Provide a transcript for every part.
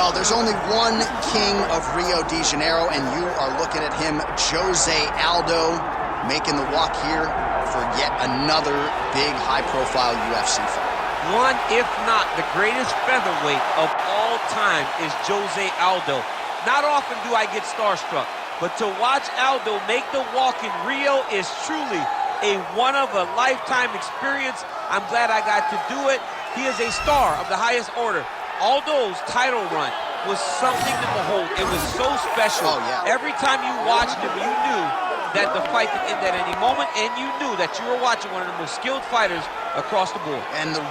Well, there's only one king of Rio de Janeiro, and you are looking at him, Jose Aldo, making the walk here for yet another big, high-profile UFC fight. One, if not the greatest featherweight of all time, is Jose Aldo. Not often do I get starstruck, but to watch Aldo make the walk in Rio is truly a one-of-a-lifetime experience. I'm glad I got to do it. He is a star of the highest order. Aldo's title run was something to behold. It was so special. Oh, yeah. Every time you watched him, you knew that the fight could end at any moment, and you knew that you were watching one of the most skilled fighters across the board. And the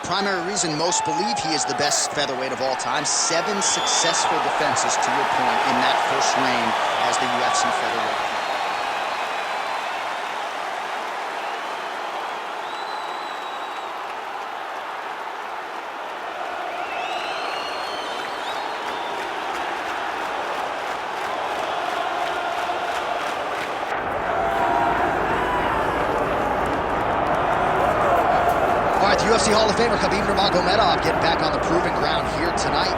primary reason most believe he is the best featherweight of all time, 7 successful defenses, to your point, in that first reign as the UFC featherweight. UFC Hall of Famer Khabib Nurmagomedov getting back on the proving ground here tonight.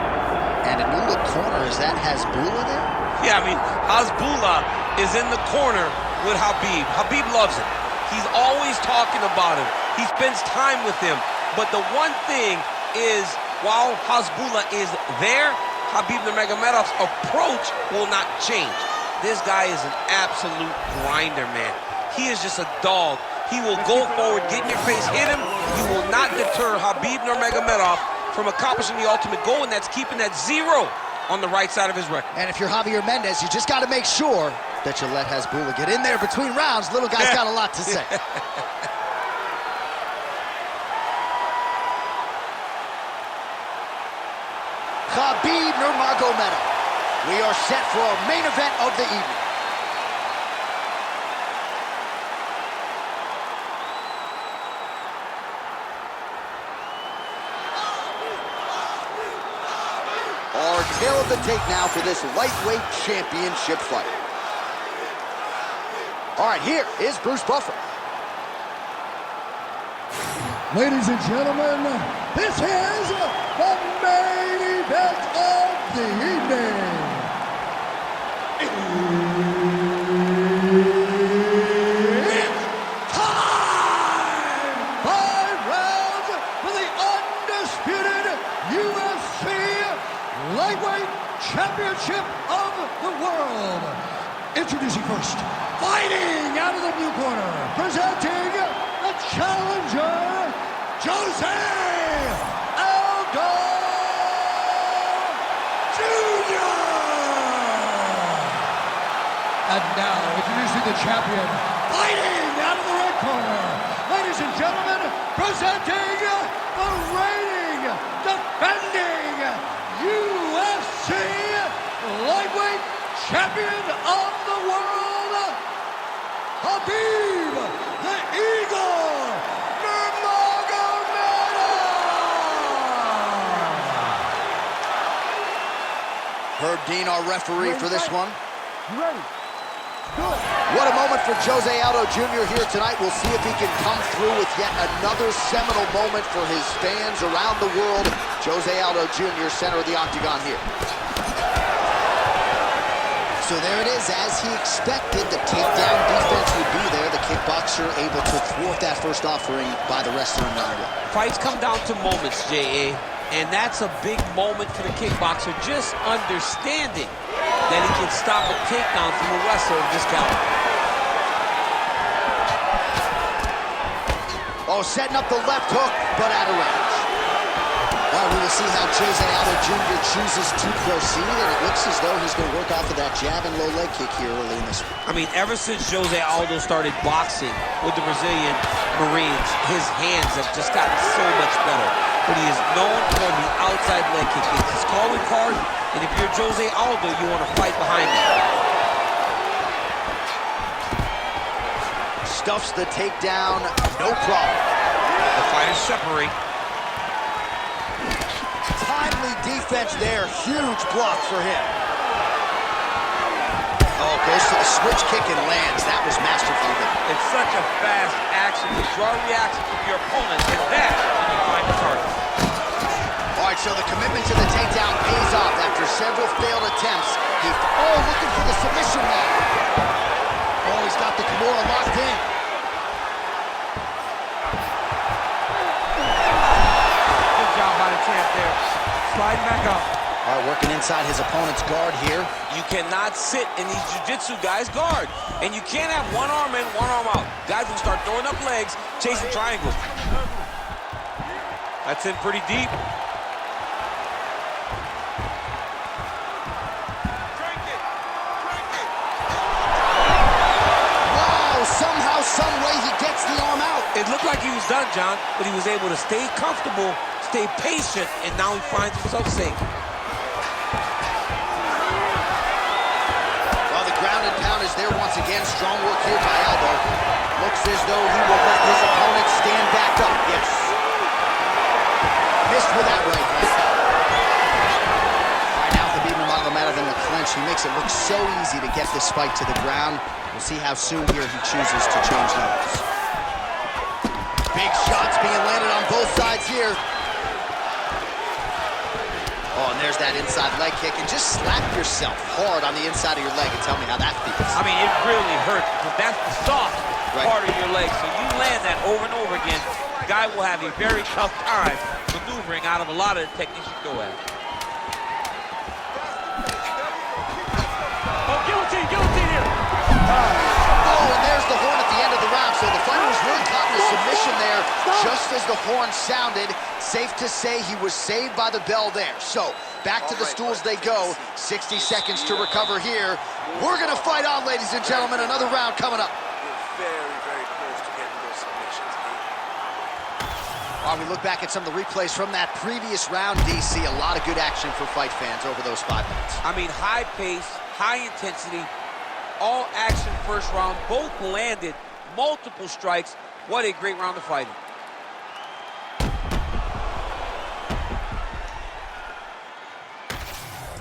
And a new look corner, is that Hasbulla there? Yeah, I mean, Hasbulla is in the corner with Khabib. Khabib loves him. He's always talking about him. He spends time with him. But the one thing is, while Hasbulla is there, Khabib Nurmagomedov's approach will not change. This guy is an absolute grinder, man. He is just a dog. He will go forward, get in your face, hit him. He will not deter Khabib Nurmagomedov from accomplishing the ultimate goal, and that's keeping that 0 on the right side of his record. And if you're Javier Mendez, you just got to make sure that you let Hasbulla get in there between rounds. Little guy's got a lot to say. Khabib Nurmagomedov. We are set for our main event of the evening. Our tail of the tape now for this lightweight championship fight. All right, here is Bruce Buffer. Ladies and gentlemen, this is the main event of the evening. It's time! 5 rounds for the undisputed UFC Lightweight Championship of the World. Introducing first, fighting out of the blue corner, presenting the challenger, Jose Aldo Jr. And now, introducing the champion, fighting out of the red corner, ladies and gentlemen, presenting the reigning, defending UFC Lightweight Champion of the World, Khabib the Eagle Nurmagomedov. Herb Dean, our referee for this one. You ready? Good. What a moment for Jose Aldo Jr. here tonight. We'll see if he can come through with yet another seminal moment for his fans around the world. Jose Aldo Jr., center of the octagon here. So there it is, as he expected, the takedown defense would be there. The kickboxer able to thwart that first offering by the wrestler in round 1. Fights come down to moments, J.A., and that's a big moment for the kickboxer, just understanding that he can stop a takedown from a wrestler of this caliber. Oh, setting up the left hook, but out of range. All right, we will see how Jose Aldo Jr. chooses to proceed, and it looks as though he's going to work off of that jab and low leg kick here early in this one. I mean, ever since Jose Aldo started boxing with the Brazilian Marines, his hands have just gotten so much better. But he is known for the outside leg kick. It's his calling card, and if you're Jose Aldo, you want to fight behind him. Stuffs the takedown, no problem. The fighters separate. Timely defense there, huge block for him. Oh, goes to the switch kick and lands. That was masterfully done. It's such a fast action to draw reaction from your opponent, and that's when you find the target. All All right, so the commitment to the takedown pays off after several failed attempts. Looking for the submission now. Oh, he's got the Kimura locked in. Good job by the champ there. Sliding back up. All right, working inside his opponent's guard here. You cannot sit in these jiu-jitsu guys' guard. And you can't have one arm in, one arm out. Guys will start throwing up legs, chasing triangles. That's in pretty deep. Somehow, some way, he gets the arm out. It looked like he was done, John, but he was able to stay comfortable, stay patient, and now he finds himself safe. Well, the ground and pound is there once again. Strong work here by Aldo. Looks as though he will let his opponent stand back up. Yes. Missed with that right hand. All right, now Khabib Nurmagomedov in the clinch. He makes it look so easy to get this fight to the ground. We'll see how soon here he chooses to change levels. Big shots being landed on both sides here. Oh, and there's that inside leg kick. And just slap yourself hard on the inside of your leg and tell me how that feels. I mean, it really hurts because that's the soft part of your leg. So you land that over and over again, the guy will have a very tough time maneuvering out of a lot of the techniques you go at. Oh, guillotine here. Oh, and there's the horn at the end of the round. So the fighter was really caught in a submission there just as the horn sounded. Safe to say he was saved by the bell there. So back to the stools they go. 60 seconds to recover here. We're going to fight on, ladies and gentlemen. Another round coming up. Very, very close to getting those submissions. While we look back at some of the replays from that previous round, DC, a lot of good action for fight fans over those 5 minutes. I mean, high pace, high intensity, all action first round. Both landed multiple strikes. What a great round of fighting.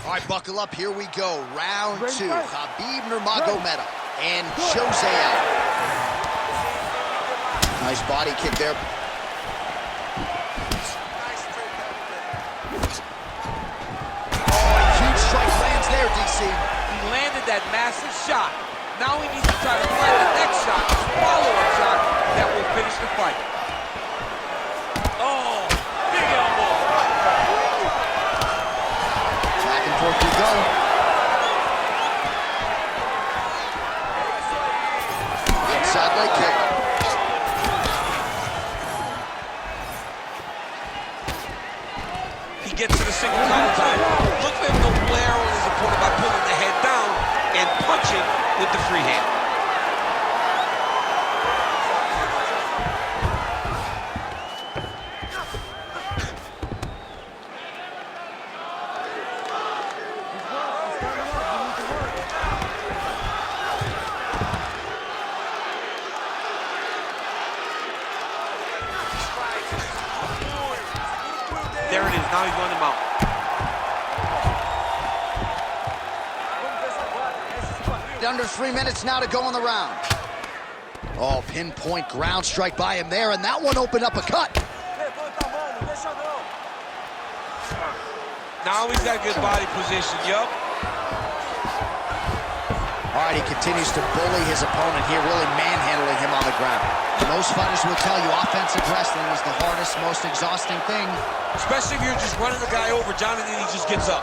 All right, buckle up. Here we go. Round 2. Khabib Nurmagomedov and Jose Aldo. Nice body kick there. Oh, a huge strike lands there, DC. He landed that massive shot. Now he needs to try to find the next shot, follow-up shot that will finish the fight. Oh, big elbow. Back and forth we go. Inside leg kick. He gets to the single collar time. Look for him to flare on his opponent by pulling the head down and punching with the free hand. There it is. Now he's on the mount. Under 3 minutes now to go in the round. Oh, pinpoint ground strike by him there, and that one opened up a cut. Now he's got good body position, yup. All right, he continues to bully his opponent here, really manhandling him on the ground. Most fighters will tell you offensive wrestling is the hardest, most exhausting thing. Especially if you're just running the guy over, John, and then he just gets up.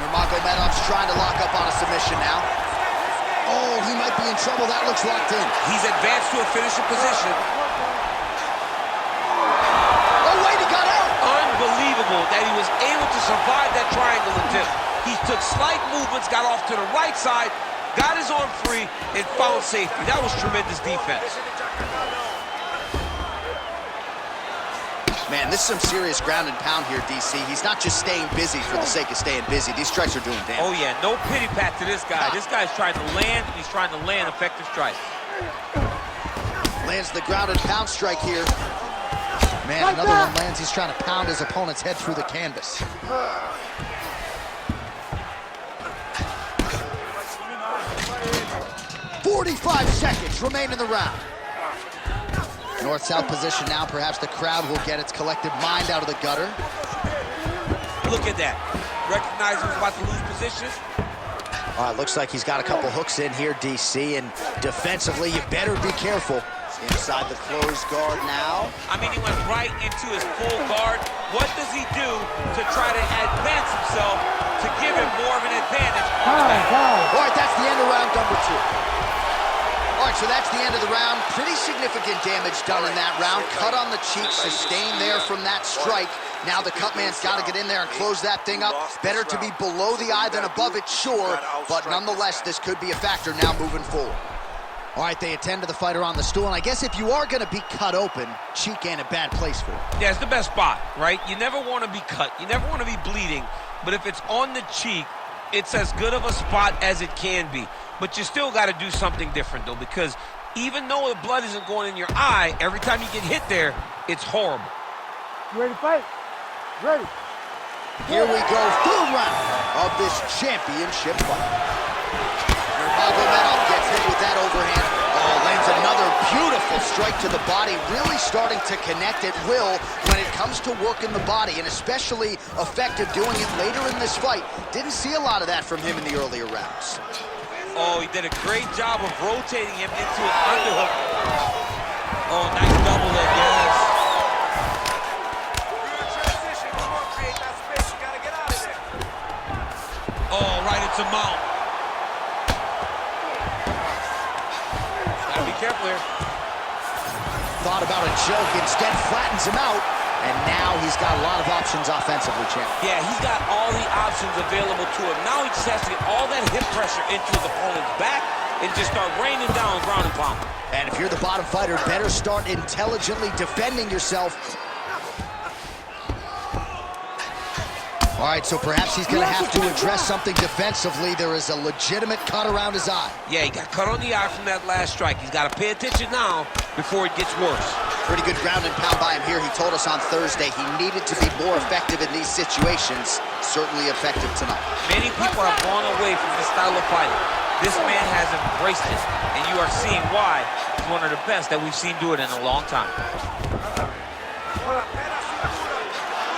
Nurmagomedov's trying to lock up on a submission now. Oh, he might be in trouble. That looks locked in. He's advanced to a finishing position. Oh, wait, he got out. Unbelievable that he was able to survive that triangle attempt. He took slight movements, got off to the right side, got his arm free, and found safety. That was tremendous defense. Man, this is some serious ground and pound here, DC. He's not just staying busy for the sake of staying busy. These strikes are doing damage. Oh, yeah, no pity pat to this guy. This guy's trying to land, and he's trying to land effective strikes. Lands the ground and pound strike here. Man, another one lands. He's trying to pound his opponent's head through the canvas. "45 seconds remain in the round. North-south position now. Perhaps the crowd will get its collective mind out of the gutter. Look at that. Recognize he's about to lose position. All right, looks like he's got a couple hooks in here, DC, and defensively, you better be careful. Inside the closed guard now. I mean, he went right into his full guard. What does he do to try to advance himself to give him more of an advantage? All right, that's the end of round number 2. All right, so that's the end of the round. Pretty significant damage done in that round. Cut on the cheek, sustained there from that strike. Now the cut man's got to get in there and close that thing up. Better to be below the eye than above it, sure. But nonetheless, this could be a factor now moving forward. All right, they attend to the fighter on the stool. And I guess if you are going to be cut open, cheek ain't a bad place for it. Yeah, it's the best spot, right? You never want to be cut. You never want to be bleeding. But if it's on the cheek, it's as good of a spot as it can be. But you still got to do something different, though, because even though the blood isn't going in your eye, every time you get hit there, it's horrible. You ready to fight? Ready. Here we go, third round of this championship fight. Nurmagomedov gets hit with that overhand. Oh, lands another beautiful strike to the body, really starting to connect at will when it comes to working the body, and especially effective doing it later in this fight. Didn't see a lot of that from him in the earlier rounds. Oh, he did a great job of rotating him into an underhook. Oh, nice double leg, yes. Oh, right into mount. Gotta be careful here. Thought about a choke, instead flattens him out. And now he's got a lot of options offensively, champ. Yeah, he's got all the options available to him. Now he just has to get all that hip pressure into his opponent's back and just start raining down ground and pound. And if you're the bottom fighter, better start intelligently defending yourself. All right, so perhaps he's going to have to address something defensively. There is a legitimate cut around his eye. Yeah, he got cut on the eye from that last strike. He's got to pay attention now before it gets worse. Pretty good ground and pound by him here. He told us on Thursday he needed to be more effective in these situations. Certainly effective tonight. Many people have gone away from this style of fighting. This man has embraced it, and you are seeing why he's one of the best that we've seen do it in a long time.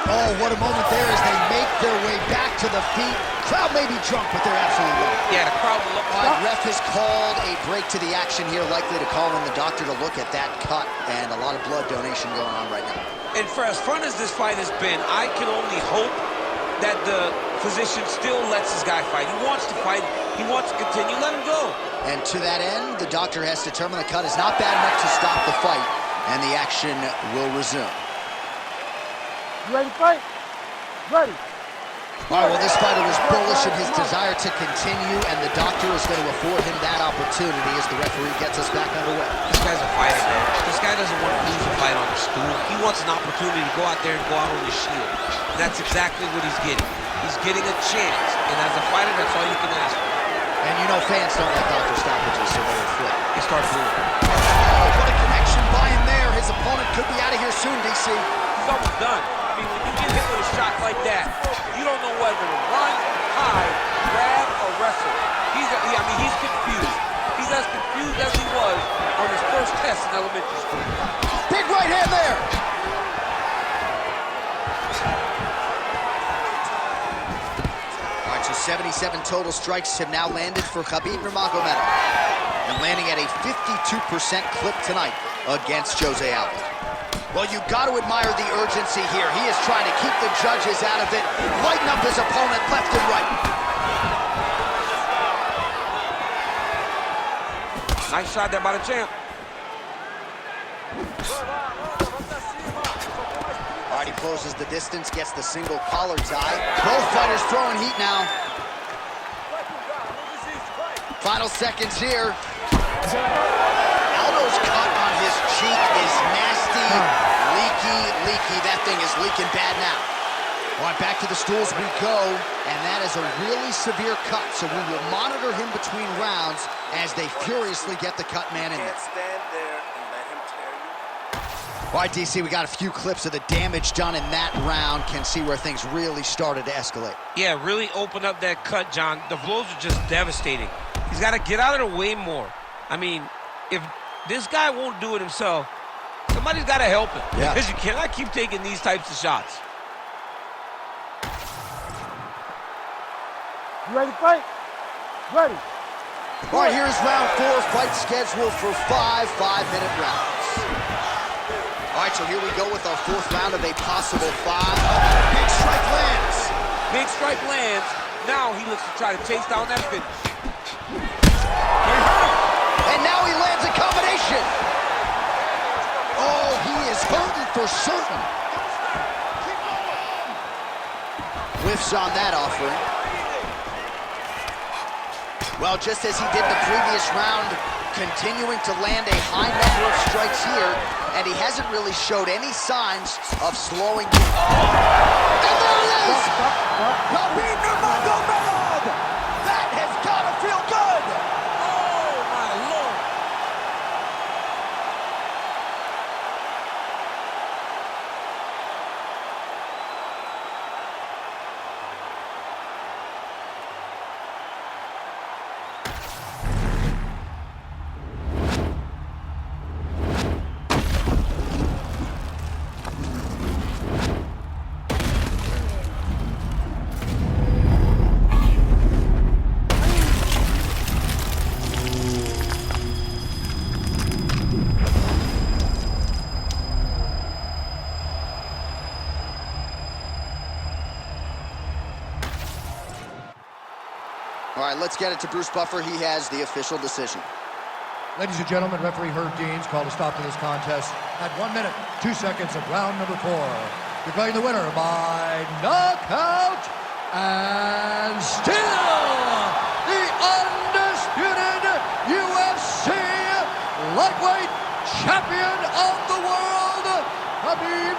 Oh, what a moment there as they make their way back to the feet. Crowd may be drunk, but they're absolutely right. Yeah, the crowd will look. All right, ref has called a break to the action here, likely to call in the doctor to look at that cut, and a lot of blood donation going on right now. And for as fun as this fight has been, I can only hope that the physician still lets this guy fight. He wants to fight. He wants to continue. Let him go. And to that end, the doctor has determined the cut is not bad enough to stop the fight, and the action will resume. You ready to fight? Ready. All right, well, this fighter was bullish in his desire to continue, and the doctor is going to afford him that opportunity as the referee gets us back underway. This guy's a fighter, man. This guy doesn't want to lose a fight on the stool. He wants an opportunity to go out there and go out on his shield. And that's exactly what he's getting. He's getting a chance, and as a fighter, that's all you can ask for. And you know fans don't like doctor stoppages, so they will flip. He starts moving. Oh, what a connection by him there. His opponent could be out of here soon, DC. He's almost done. I mean, when you get hit with a shot like that, you don't know whether to run, hide, grab, or wrestle. He's confused. He's as confused as he was on his first test in elementary school. Big right hand there. All right, so 77 total strikes have now landed for Khabib Nurmagomedov, and landing at a 52% clip tonight against Jose Aldo. Well, you've got to admire the urgency here. He is trying to keep the judges out of it, lighten up his opponent left and right. Nice shot there by the champ. All right, he closes the distance, gets the single collar tie. Both fighters throwing heat now. Final seconds here. Aldo's cut on his cheek is nasty, leaky. That thing is leaking bad now. All right, back to the stools we go, and that is a really severe cut, so we will monitor him between rounds as they furiously get the cut man in there. Can't stand there and let him tear you. All right, DC, we got a few clips of the damage done in that round. Can see where things really started to escalate. Yeah, really open up that cut, John. The blows are just devastating. He's got to get out of the way more. I mean, if this guy won't do it himself, Somebody's got to help him. Yeah. Because you cannot keep taking these types of shots. You ready to fight? Ready. All right, here's round 4, fight scheduled for 5 5-minute rounds. All right, so here we go with our 4th round of a possible 5. Big strike lands. Big strike lands. Now he looks to try to chase down that finish. And now he lands a combination. Oh, he is hurting for certain. Whiffs on that offering. Well, just as he did the previous round, continuing to land a high number of strikes here, and he hasn't really showed any signs of slowing down. And there it is! Khabib Nurmagomedov! That has got to feel good! Oh, my Lord. All right, let's get it to Bruce Buffer. He has the official decision. Ladies and gentlemen, referee Herb Deans called a stop to this contest at 1 minute, 2 seconds of round number 4. Declaring the winner by knockout and still the undisputed UFC lightweight champion of the world, Khabib